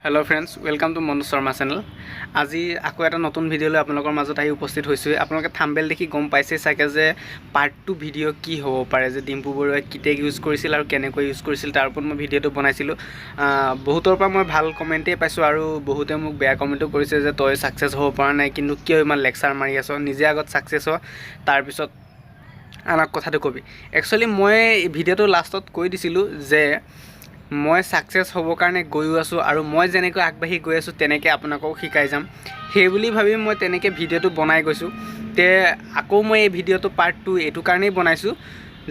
Hello friends welcome to Manoj Sharma channel. आज आको एटा नतुन video লৈ আপোনালোকৰ মাজত আহি উপস্থিত হৈছোঁ। আপোনালোকে থাম্বনেল দেখি গম পাইছে চাগে যে পাৰ্ট 2 ভিডিও কি হ'ব পাৰে, যে ডিম্পু বৰুৱাই কি টেগ ইউজ কৰিছিল আৰু কেনেকৈ ইউজ কৰিছিল তাৰ ওপৰত মই ভিডিওটো বনাইছিলোঁ। বহুতৰ পৰা মই ভাল কমেণ্টেই পাইছোঁ আৰু বহুতে মোক বেয়া কমেণ্টো কৰিছে যে তই সাকসেস হ'ব পৰা নাই, কিন্তু কিয় ইমান লেকচাৰ মাৰি আছ, নিজে আগত সাকসেস হ তাৰ পিছত আনক কথাটো কবি। একচুৱেলি মই ভিডিওটো লাষ্টত কৈ দিছিলোঁ যে মই সাকসেস হ'বৰ কাৰণে গৈও আছোঁ আৰু মই যেনেকৈ আগবাঢ়ি গৈ আছোঁ তেনেকৈ আপোনালোকক শিকাই যাম, সেই বুলি ভাবি মই তেনেকৈ ভিডিওটো বনাই গৈছোঁ। তে আকৌ মই এই ভিডিওটো পাৰ্ট 2 এইটো কাৰণেই বনাইছোঁ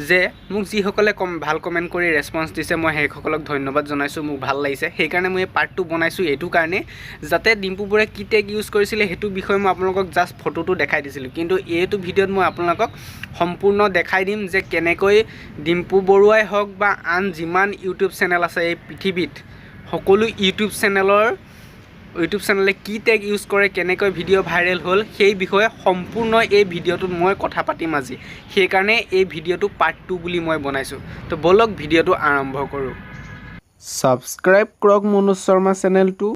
যে মোক যিসকলে ভাল কমেণ্ট কৰি ৰেছপন্স দিছে মই সেইসকলক ধন্যবাদ জনাইছোঁ, মোক ভাল লাগিছে। সেইকাৰণে মই এই পাৰ্ট 2 বনাইছোঁ এইটো কাৰণে যাতে ডিম্পু বৰুৱাই কি টেগ ইউজ কৰিছিলে সেইটো বিষয়ে মই আপোনালোকক জাষ্ট ফটোটো দেখাই দিছিলোঁ, কিন্তু এইটো ভিডিওত মই আপোনালোকক সম্পূৰ্ণ দেখাই দিম যে কেনেকৈ ডিম্পু বৰুৱাই হওক বা আন যিমান ইউটিউব চেনেল আছে এই পৃথিৱীত সকলো ইউটিউব চেনেলে কি টেগ ইউজ কৰে, কেনেকৈ ভিডিঅ' ভাইৰেল হ'ল সেই বিষয়ে সম্পূৰ্ণ এই ভিডিঅ'টোত মই কথা পাতিম আজি। সেইকাৰণে এই ভিডিঅ'টো পাৰ্ট 2 বুলি মই বনাইছোঁ। তো বলক ভিডিঅ'টো আৰম্ভ কৰোঁ। ছাবস্ক্ৰাইব কৰক মনোজ শৰ্মা চেনেলটো,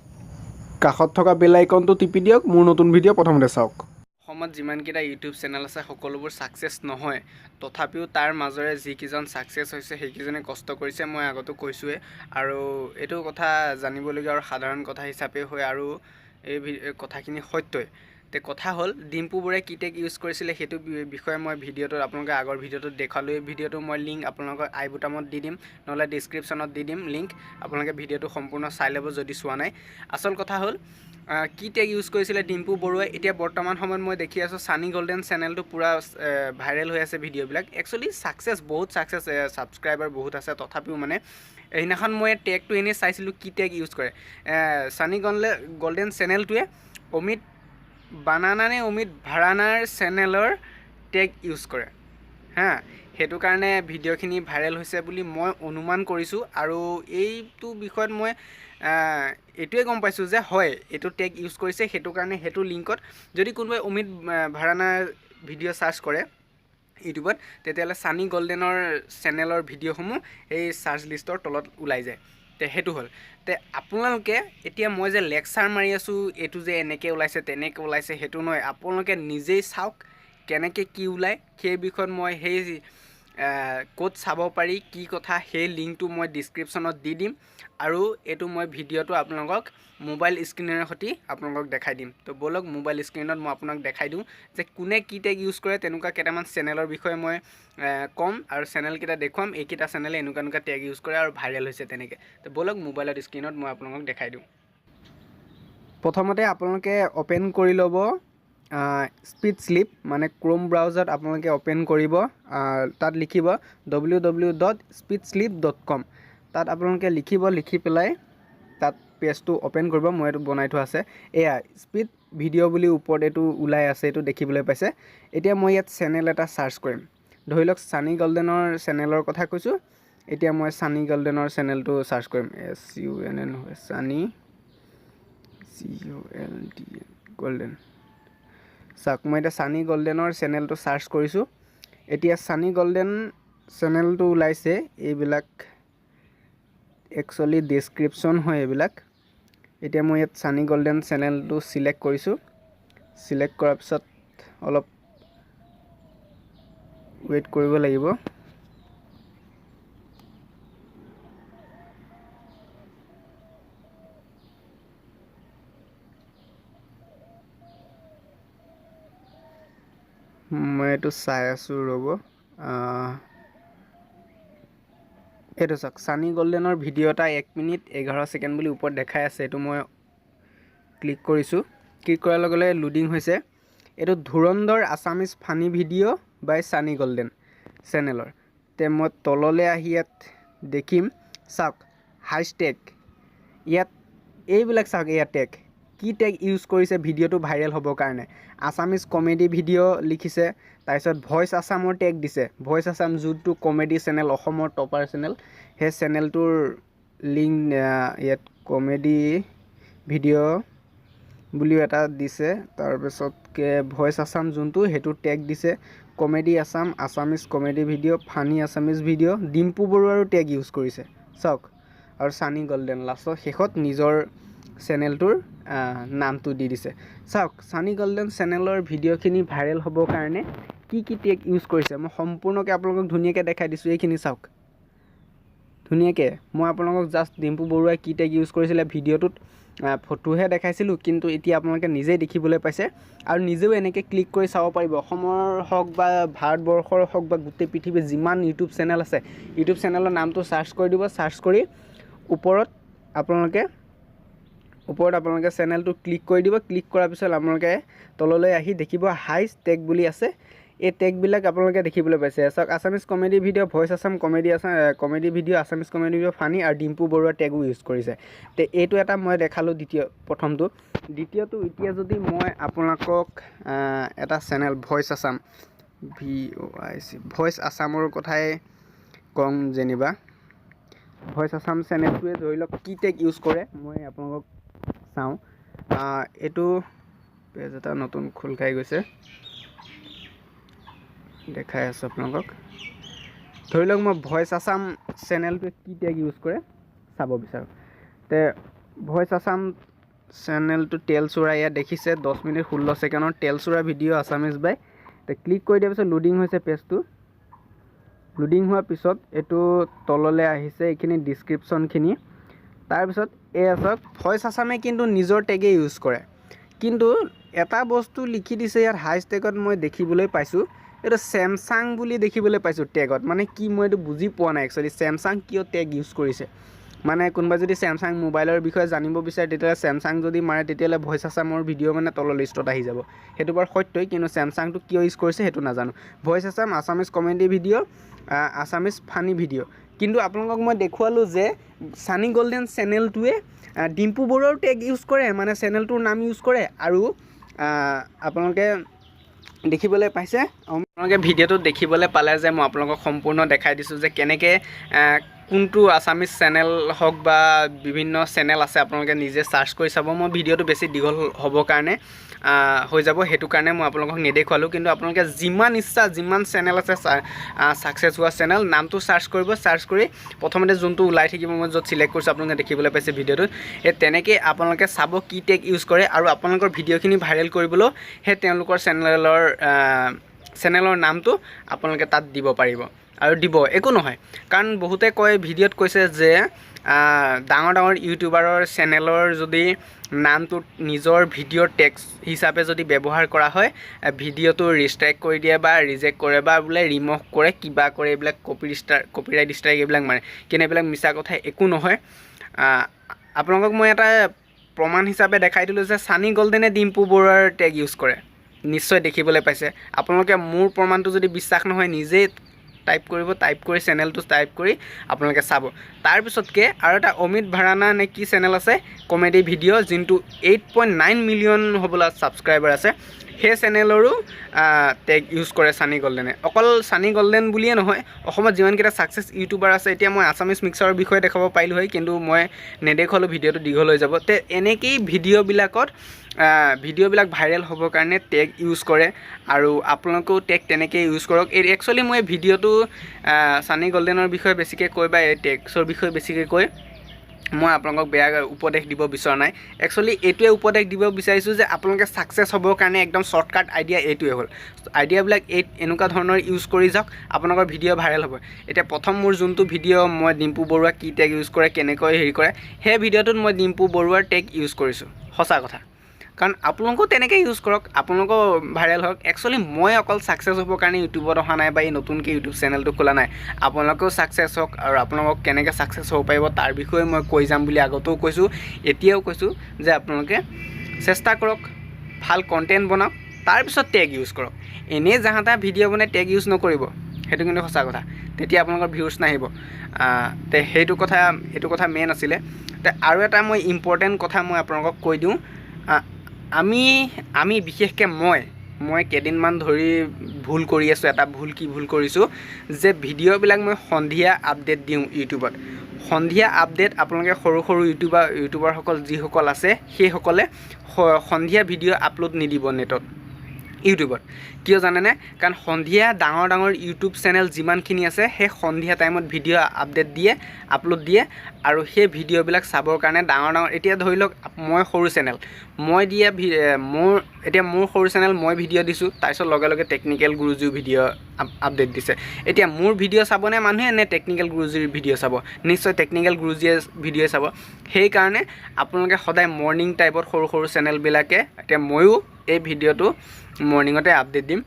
কাষত থকা বেল আইকনটো টিপি দিয়ক, মোৰ নতুন ভিডিঅ' প্ৰথমতে চাওক। অসমত যিমানকেইটা ইউটিউব চেনেল আছে সকলোবোৰ ছাকচেছ নহয়, তথাপিও তাৰ মাজৰে যিকেইজন ছাকচেছ হৈছে সেইকেইজনে কষ্ট কৰিছে, মই আগতো কৈছোঁৱে। আৰু এইটো কথা জানিবলগীয়া আৰু সাধাৰণ কথা হিচাপে হয় আৰু এই কথাখিনি সত্যই। তে কথা হ'ল ডিম্পু বৰুৱাই কি টেগ ইউজ কৰিছিলে সেইটো বিষয়ে মই ভিডিঅ'টোত আপোনালোকে আগৰ ভিডিঅ'টোত দেখালোঁ। এই ভিডিঅ'টো মই লিংক আপোনালোকৰ আই বুটামত দি দিম, নহ'লে ডিছক্ৰিপশ্যনত দি দিম লিংক, আপোনালোকে ভিডিঅ'টো সম্পূৰ্ণ চাই ল'ব যদি চোৱা নাই। আচল কথা হ'ল কি টেগ ইউজ কৰিছিলে ডিম্পু বৰুৱাই। এতিয়া বৰ্তমান সময়ত মই দেখি আছোঁ ছানী গল্ডেন চেনেলটো পূৰা ভাইৰেল হৈ আছে ভিডিঅ'বিলাক। একচুৱেলি বহুত ছাকচেছ ছাবস্ক্ৰাইবাৰ বহুত আছে, তথাপিও মানে সেইদিনাখন মই টেগটো এনেই চাইছিলোঁ কি টেগ ইউজ কৰে। ছানী গল্ডেন চেনেলটোৱে অমিত বানানা নে অমিত ভাৰানাৰ চেনেলৰ টেগ ইউজ কৰে সেইটো কাৰণে ভিডিঅ'খিনি ভাইৰেল হৈছে বুলি মই অনুমান কৰিছোঁ। আৰু এইটো বিষয়ত মই এইটোৱে গম পাইছোঁ যে হয় এইটো টেগ ইউজ কৰিছে, সেইটো কাৰণে সেইটো লিংকত যদি কোনোবাই অমিত ভাৰানাৰ ভিডিঅ' চাৰ্চ কৰে ইউটিউবত, তেতিয়াহ'লে ছানী গল্ডেনৰ চেনেলৰ ভিডিঅ'সমূহ এই চাৰ্চ লিষ্টৰ তলত ওলাই যায়। তে সেইটো হ'ল। তে আপোনালোকে এতিয়া মই যে লেকচাৰ মাৰি আছোঁ এইটো যে এনেকৈ ওলাইছে তেনেকৈ ওলাইছে সেইটো নহয়, আপোনালোকে নিজেই চাওক কেনেকৈ কি ওলায়। সেই বিষয়ত মই সেই ক'ত চাব পাৰি কি কথা সেই লিংকটো মই ডিছক্ৰিপশ্যনত দি দিম, আৰু এইটো মই ভিডিঅ'টো আপোনালোকক মোবাইল স্ক্ৰীনেৰে সৈতে আপোনালোকক দেখাই দিম। তো ব'লক মোবাইল স্ক্ৰীনত মই আপোনাক দেখাই দিওঁ যে কোনে কি টেগ ইউজ কৰে। তেনেকুৱা কেইটামান চেনেলৰ বিষয়ে মই ক'ম আৰু চেনেলকেইটা দেখুৱাম, এইকেইটা চেনেলে এনেকুৱা টেগ ইউজ কৰে আৰু ভাইৰেল হৈছে তেনেকৈ। তো ব'লক মোবাইলৰ স্ক্ৰীনত মই আপোনালোকক দেখাই দিওঁ। প্ৰথমতে আপোনালোকে অ'পেন কৰি ল'ব স্পীড স্লিপ, মানে ক্ৰোম ব্ৰাউজাৰত আপোনালোকে অ'পেন কৰিব, তাত লিখিব www.speedslip.com। তাত আপোনালোকে লিখি পেলাই তাত পেজটো অ'পেন কৰিব। মই এইটো বনাই থোৱা আছে, এয়া স্পীড ভিডিঅ' বুলি ওপৰত এইটো ওলাই আছে, এইটো দেখিবলৈ পাইছে। এতিয়া মই ইয়াত চেনেল এটা চাৰ্চ কৰিম, ধৰি লওক ছানী গল্ডেনৰ চেনেলৰ কথা কৈছোঁ। এতিয়া মই ছানী গল্ডেনৰ চেনেলটো চাৰ্চ কৰিম, SUNN হয় ছানী GOLDEN গল্ডেন। চাওক মই এতিয়া ছানী গল্ডেনৰ চেনেলটো চাৰ্চ কৰিছোঁ। এতিয়া ছানী গল্ডেন চেনেলটো ওলাইছে, এইবিলাক একচুৱেলি ডেছক্ৰিপশ্যন হয় এইবিলাক। এতিয়া মই ইয়াত ছানী গল্ডেন চেনেলটো ছিলেক্ট কৰিছোঁ। ছিলেক্ট কৰাৰ পিছত অলপ ৱেইট কৰিব লাগিব। মই এইটো চাই আছোঁ ৰ'ব। এইটো চাওক ছানী গল্ডেনৰ ভিডিঅ' এটা 1 মিনিট 11 ছেকেণ্ড বুলি ওপৰত দেখাই আছে, এইটো মই ক্লিক কৰিছোঁ। ক্লিক কৰাৰ লগে লগে লোডিং হৈছে। এইটো ধুৰন্ধৰ আছামিজ ফানি ভিডিঅ' বাই ছানী গল্ডেন চেনেলৰ। তে মই তললৈ আহি ইয়াত দেখিম, চাওক হাইষ্টেগ, ইয়াত এইবিলাক চাওক, এয়া টেগ কি টেগ ইউজ কৰিছে ভিডিঅ'টো ভাইৰেল হ'বৰ কাৰণে। আছামিজ কমেডি ভিডিঅ' লিখিছে, তাৰপিছত ভইচ আছামৰ টেগ দিছে। ভইচ আছাম যোনটো কমেডি চেনেল, অসমৰ টপাৰ চেনেল, সেই চেনেলটোৰ লিংক ইয়াত কমেডি ভিডিঅ' বুলিও এটা দিছে। তাৰপিছতকৈ ভইচ আছাম যোনটো সেইটো টেগ দিছে, comedy Assam, Assamese comedy video', funny Assamese video', Dimpu বৰুৱাৰো টেগ ইউজ কৰিছে চাওক, আৰু ছানী গল্ডেন লাষ্টৰ শেষত নিজৰ চেনেলটোৰ নামটো দি দিছে। চাওক ছানী গল্ডেন চেনেলৰ ভিডিঅ'খিনি ভাইৰেল হ'বৰ কাৰণে কি কি টেগ ইউজ কৰিছে মই সম্পূৰ্ণকৈ আপোনালোকক ধুনীয়াকৈ দেখাই দিছোঁ। এইখিনি চাওক ধুনীয়াকৈ মই আপোনালোকক জাষ্ট ডিম্পু বৰুৱাই কি টেগ ইউজ কৰিছিলে ভিডিঅ'টোত ফটোহে দেখাইছিলোঁ, কিন্তু এতিয়া আপোনালোকে নিজেই দেখিবলৈ পাইছে আৰু নিজেও এনেকৈ ক্লিক কৰি চাব পাৰিব। অসমৰ হওক বা ভাৰতবৰ্ষৰ হওক বা গোটেই পৃথিৱীৰ যিমান ইউটিউব চেনেল আছে, ইউটিউব চেনেলৰ নামটো চাৰ্চ কৰি দিব। চাৰ্চ কৰি ওপৰত আপোনালোকে চেনেলটো ক্লিক কৰি দিব। ক্লিক কৰাৰ পিছত আপোনালোকে তললৈ আহি দেখিব হাইষ্ট টেগ বুলি আছে। এই টেগবিলাক আপোনালোকে দেখিবলৈ পাইছে। চাওক Assamese comedy video', voice Assam comedy video', Assamese comedy video' funny আৰু ডিম্পু বৰুৱা টেগো ইউজ কৰিছে। তে এইটো এটা মই দেখালোঁ প্ৰথমটো। দ্বিতীয়টো এতিয়া যদি মই আপোনালোকক এটা চেনেল ভইচ আছাম ভইচ আছামৰ কথাই কওঁ যেনিবা। ভইচ আছাম চেনেলটোৱে ধৰি লওক কি টেগ ইউজ কৰে মই আপোনালোকক চাওঁ। এইটো পেজ এটা নতুন খোল খাই গৈছে, দেখাই আছোঁ আপোনালোকক। ধৰি লওক মই ভইচ আছাম চেনেলটোৱে কি টেগ ইউজ কৰে চাব বিচাৰোঁ। তে ভইচ আছাম চেনেলটো তেলচোৰা ইয়াত দেখিছে 10 মিনিট 16 ছেকেণ্ডৰ তেলচোৰা ভিডিঅ' আছামিজ বাই। তে ক্লিক কৰি দিয়াৰ পিছত লোডিং হৈছে পেজটো। লোডিং হোৱাৰ পিছত এইটো তললৈ আহিছে, এইখিনি ডিছক্ৰিপশ্যনখিনি। তাৰপিছত চাওক ভইচ আছামে কিন্তু নিজৰ টেগে ইউজ কৰে, কিন্তু এটা বস্তু লিখি দিছে ইয়াত হাইষ্ট টেগত মই দেখিবলৈ পাইছোঁ। এইটো চেমচাং বুলি দেখিবলৈ পাইছোঁ টেগত। মানে কি মই এইটো বুজি পোৱা নাই একচুৱেলি, চেমচাং কিয় টেগ ইউজ কৰিছে। মানে কোনোবাই যদি চেমচাং মোবাইলৰ বিষয়ে জানিব বিচাৰে তেতিয়াহ'লে চেমচাং যদি মাৰে তেতিয়াহ'লে ভইচ আছামৰ ভিডিঅ' মানে তলৰ লিষ্টত আহি যাব। সেইটো বাৰু সত্যই, কিন্তু চেমচাংটো কিয় ইউজ কৰিছে সেইটো নাজানো। Voice Assam, Assamese comedy video', Assamese funny video'. কিন্তু আপোনালোকক মই দেখুৱালোঁ যে ছানী গল্ডেন চেনেলটোৱে ডিম্পু বৰুৱাৰ টেগ ইউজ কৰে, মানে চেনেলটোৰ নাম ইউজ কৰে। আৰু আপোনালোকে দেখিবলৈ পাইছে, আপোনালোকে ভিডিঅ'টোত দেখিবলৈ পালে যে মই আপোনালোকক সম্পূৰ্ণ দেখাই দিছোঁ যে কেনেকৈ কোনটো আছামিজ চেনেল হওক বা বিভিন্ন চেনেল আছে আপোনালোকে নিজে চাৰ্চ কৰি চাব। মই ভিডিঅ'টো বেছি দীঘল হ'বৰ কাৰণে হৈ যাব, সেইটো কাৰণে মই আপোনালোকক নেদেখুৱালোঁ। কিন্তু আপোনালোকে যিমান ইচ্ছা যিমান চেনেল আছে ছাকচেছ হোৱা চেনেল নামটো চাৰ্চ কৰিব। চাৰ্চ কৰি প্ৰথমতে যোনটো ওলাই থাকিব মই য'ত চিলেক্ট কৰিছোঁ আপোনালোকে দেখিবলৈ পাইছে ভিডিঅ'টোত। তেনেকৈ আপোনালোকে চাব কি টেগ ইউজ কৰে আৰু আপোনালোকৰ ভিডিঅ'খিনি ভাইৰেল কৰিবলৈও সেই তেওঁলোকৰ চেনেলৰ নামটো আপোনালোকে তাত দিব পাৰিব আৰু দিব, একো নহয়। কাৰণ বহুতে কয় ভিডিঅ'ত কৈছে যে ডাঙৰ ডাঙৰ ইউটিউবাৰৰ চেনেলৰ যদি নামটো নিজৰ ভিডিঅ'ৰ টেক্স হিচাপে যদি ব্যৱহাৰ কৰা হয়, ভিডিঅ'টো ৰিষ্ট্ৰাইক কৰি দিয়ে বা ৰিজেক্ট কৰে বা বোলে ৰিমভ কৰে, কিবা কৰে, এইবিলাক কপিৰাইট ষ্ট্ৰাইক এইবিলাক মাৰে। কিন্তু এইবিলাক মিছা কথা, একো নহয়। আপোনালোকক মই এটা প্ৰমাণ হিচাপে দেখাই দিলোঁ যে ছানী গল্ডেনে ডিম্পু বৰুৱাৰ টেগ ইউজ কৰে। নিশ্চয় দেখিবলৈ পাইছে। আপোনালোকে মোৰ প্ৰমাণটো যদি বিশ্বাস নহয় নিজেই টাইপ কৰিব, টাইপ কৰি চেনেলটো টাইপ কৰি আপোনালোকে চাব। তাৰপিছতকৈ আৰু এটা অমিত ভাৰানা নে কি চেনেল আছে কমেডি ভিডিঅ', যোনটো 8.9 মিলিয়ন হ'বলৈ ছাবস্ক্ৰাইবাৰ আছে, সেই চেনেলৰো টেগ ইউজ কৰে ছানী গল্ডেনে। অকল ছানী গল্ডেন বুলিয়ে নহয়, অসমত যিমানকেইটা ছাকচেছ ইউটিউবাৰ আছে, এতিয়া মই আছামিজ মিক্সাৰৰ বিষয়ে দেখাব পাৰিলোঁ হয়, কিন্তু মই নেদেখুৱালোঁ, ভিডিঅ'টো দীঘল হৈ যাব। এনেকেই ভিডিঅ'বিলাক ভাইৰেল হ'বৰ কাৰণে টেগ ইউজ কৰে আৰু আপোনালোকেও টেগ তেনেকৈ ইউজ কৰক। একচুৱেলি মই ভিডিঅ'টো ছানী গল্ডেনৰ বিষয়ে বেছিকৈ কৈ বা এই টেগছৰ বিষয়ে বেছিকৈ কৈ মই আপোনালোকক বেয়া উপদেশ দিব বিচৰা নাই। একচুৱেলি এইটোৱে উপদেশ দিব বিচাৰিছোঁ যে আপোনালোকে ছাকচেছ হ'বৰ কাৰণে একদম শ্বৰ্টকাট আইডিয়া এইটোৱে হ'ল। আইডিয়াবিলাক এনেকুৱা ধৰণৰ ইউজ কৰি যাওক, আপোনালোকৰ ভিডিঅ' ভাইৰেল হ'ব। এতিয়া প্ৰথম মোৰ যোনটো ভিডিঅ' মই ডিম্পু বৰুৱা কি টেগ ইউজ কৰে, কেনেকৈ হেৰি কৰে, সেই ভিডিঅ'টোত মই ডিম্পু বৰুৱাৰ টেগ ইউজ কৰিছোঁ, সঁচা কথা। কাৰণ আপোনালোকেও তেনেকৈ ইউজ কৰক, আপোনালোকেও ভাইৰেল হওক। একচুৱেলি মই অকল ছাকচেছ হ'বৰ কাৰণে ইউটিউবত অহা নাই বা এই নতুনকৈ ইউটিউব চেনেলটো খোলা নাই। আপোনালোকেও ছাকচেছ হওক আৰু আপোনালোকক কেনেকৈ ছাকচেছ হ'ব পাৰিব তাৰ বিষয়ে মই কৈ যাম বুলি আগতেও কৈছোঁ, এতিয়াও কৈছোঁ যে আপোনালোকে চেষ্টা কৰক, ভাল কণ্টেণ্ট বনাওক, তাৰপিছত টেগ ইউজ কৰক। এনেই যাহা তাহা ভিডিঅ' বনাই টেগ ইউজ নকৰিব, সেইটো কিন্তু সঁচা কথা। তেতিয়া আপোনালোকৰ ভিউজ নাহিব। এইটো কথা মেইন আছিলে। আৰু এটা মই ইম্পৰ্টেণ্ট কথা মই আপোনালোকক কৈ দিওঁ। আমি বিশেষকৈ মই কেইদিনমান ধৰি ভুল কৰি আছোঁ। এটা ভুল কৰিছোঁ যে ভিডিঅ'বিলাক মই সন্ধিয়া আপডেট দিওঁ ইউটিউবত। সন্ধিয়া আপডেট আপোনালোকে সৰু ইউটিউবাৰসকল যিসকল আছে সেইসকলে সন্ধিয়া ভিডিঅ' আপলোড নিদিব নেটত। ইউটিউবত কিয় জানেনে কাৰণ সন্ধিয়া ডাঙৰ ডাঙৰ ইউটিউব চেনেল যিমানখিনি আছে সেই সন্ধিয়া টাইমত ভিডিঅ' আপডেট দিয়ে আপলোড দিয়ে আৰু সেই ভিডিঅ'বিলাক চাবৰ কাৰণে ডাঙৰ ডাঙৰ এতিয়া ধৰি লওক মই সৰু চেনেল মই দিয়া মোৰ সৰু চেনেল মই ভিডিঅ' দিছোঁ তাৰপিছত লগে লগে টেকনিকেল গুৰুজীও ভিডিঅ' আপডেট দিছে এতিয়া মোৰ ভিডিঅ' চাবনে মানুহে নে টেকনিকেল গুৰুজীৰ ভিডিঅ' চাব নিশ্চয় টেকনিকেল গুৰুজীয়ে ভিডিঅ' চাব সেইকাৰণে আপোনালোকে সদায় মৰ্ণিং টাইপত সৰু সৰু চেনেলবিলাকে এতিয়া ময়ো এই ভিডিঅ'টো মৰ্ণিঙতে আপডেট দিম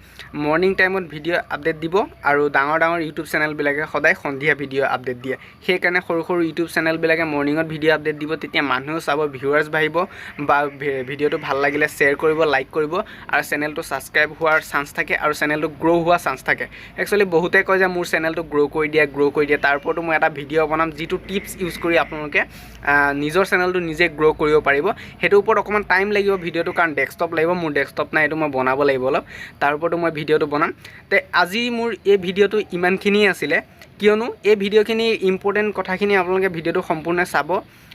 মৰ্ণিং টাইমত ভিডিঅ' আপডেট দিব আৰু ডাঙৰ ডাঙৰ ইউটিউব চেনেলবিলাকে সদায় সন্ধিয়া ভিডিঅ' আপডেট দিয়ে সেইকাৰণে সৰু সৰু ইউটিউব চেনেলবিলাকে মৰ্ণিঙত ভিডিঅ' আপডেট দিব তেতিয়া মানুহেও চাব ভিউৱাৰ্ছ বাঢ়িব বা ভিডিঅ'টো ভাল লাগিলে শ্বেয়াৰ কৰিব লাইক কৰিব আৰু চেনেলটো ছাবস্ক্ৰাইব হোৱাৰ চান্স থাকে আৰু চেনেলটো গ্ৰ' হোৱাৰ চান্স থাকে একচুৱেলি বহুতে কয় যে মোৰ চেনেলটো গ্ৰ' কৰি দিয়ে তাৰ ওপৰতো মই এটা ভিডিঅ' বনাম যিটো টিপছ ইউজ কৰি আপোনালোকে নিজৰ চেনেলটো নিজে গ্ৰ' কৰিব পাৰিব সেইটোৰ ওপৰত অকণমান টাইম লাগিব ভিডিঅ'টো কাৰণ ডেস্কটপ লাগিব মোৰ ডেস্কটপ নাই এইটো মই বনাব লাগিব অলপ তাৰ ওপৰতো মই ভিডিঅ'টো বনাম তে আজি মোৰ এই ভিডিঅ'টো ইমানখিনিয়ে আছিলে কিয়নো এই ভিডিঅ'খিনি ইম্পৰ্টেণ্ট কথাখিনি আপোনালোকে ভিডিঅ'টো সম্পূৰ্ণ চাব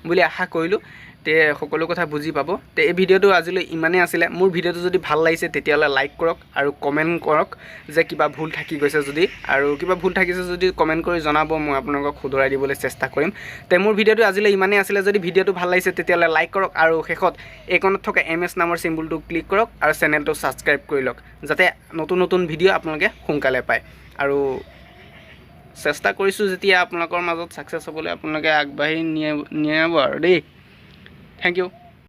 বুলি আশা কৰিলোঁ তে সকলো কথা বুজি পাব তে এই ভিডিঅ'টো আজিলৈ ইমানেই আছিলে মোৰ ভিডিঅ'টো যদি ভাল লাগিছে তেতিয়াহ'লে লাইক কৰক আৰু কমেণ্ট কৰক যে কিবা ভুল থাকি গৈছে যদি আৰু কিবা ভুল থাকিছে যদি কমেণ্ট কৰি জনাব মই আপোনালোকক শুধৰাই দিবলৈ চেষ্টা কৰিম তে মোৰ ভিডিঅ'টো আজিলৈ ইমানেই আছিলে যদি ভিডিঅ'টো ভাল লাগিছে তেতিয়াহ'লে লাইক কৰক আৰু শেষত এইকণত থকা MS নামৰ চিম্বলটো ক্লিক কৰক আৰু চেনেলটো ছাবস্ক্ৰাইব কৰি লওক যাতে নতুন নতুন ভিডিঅ' আপোনালোকে সোনকালে পায় আৰু চেষ্টা কৰিছোঁ যেতিয়া আপোনালোকৰ মাজত ছাকচেছ হ'বলৈ আপোনালোকে আগবাঢ়ি নিয়াব আৰু দেই Thank you.